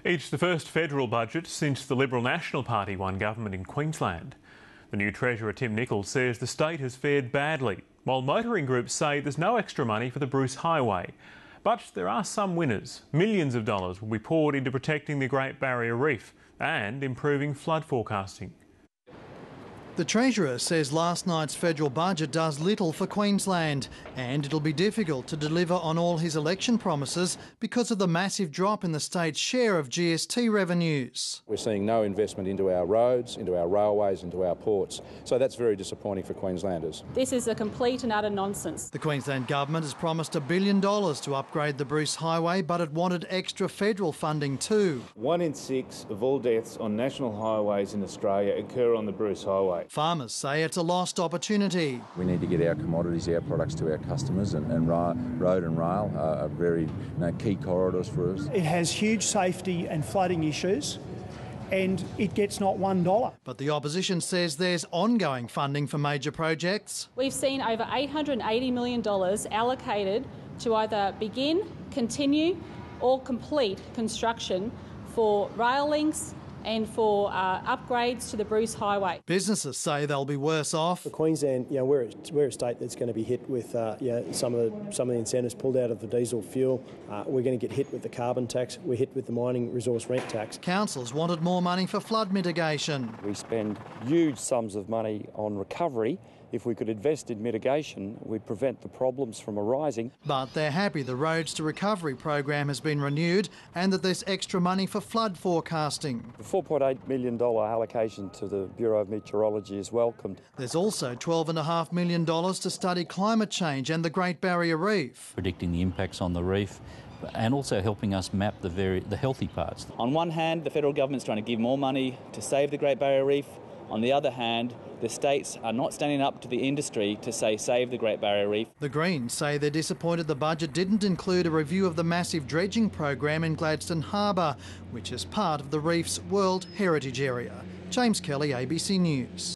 It's the first federal budget since the Liberal National Party won government in Queensland. The new Treasurer Tim Nicholls says the state has fared badly, while motoring groups say there's no extra money for the Bruce Highway. But there are some winners. Millions of dollars will be poured into protecting the Great Barrier Reef and improving flood forecasting. The Treasurer says last night's federal budget does little for Queensland, and it'll be difficult to deliver on all his election promises because of the massive drop in the state's share of GST revenues. We're seeing no investment into our roads, into our railways, into our ports, so that's very disappointing for Queenslanders. This is a complete and utter nonsense. The Queensland government has promised $1 billion to upgrade the Bruce Highway, but it wanted extra federal funding too. 1 in 6 of all deaths on national highways in Australia occur on the Bruce Highway. Farmers say it's a lost opportunity. We need to get our commodities, our products to our customers, and road and rail are very key corridors for us. It has huge safety and flooding issues, and it gets not $1. But the opposition says there's ongoing funding for major projects. We've seen over $880 million allocated to either begin, continue or complete construction for rail links and for upgrades to the Bruce Highway. Businesses say they'll be worse off. For Queensland, we're a state that's going to be hit with some of the incentives pulled out of the diesel fuel. We're going to get hit with the carbon tax. We're hit with the mining resource rent tax. Councils wanted more money for flood mitigation. We spend huge sums of money on recovery. If we could invest in mitigation, we'd prevent the problems from arising. But they're happy the Roads to Recovery program has been renewed and that there's extra money for flood forecasting. The $4.8 million allocation to the Bureau of Meteorology is welcomed. There's also $12.5 million to study climate change and the Great Barrier Reef. Predicting the impacts on the reef and also helping us map the healthy parts. On one hand, the federal government's trying to give more money to save the Great Barrier Reef. On the other hand, the states are not standing up to the industry to say save the Great Barrier Reef. The Greens say they're disappointed the budget didn't include a review of the massive dredging program in Gladstone Harbour, which is part of the reef's World Heritage Area. James Kelly, ABC News.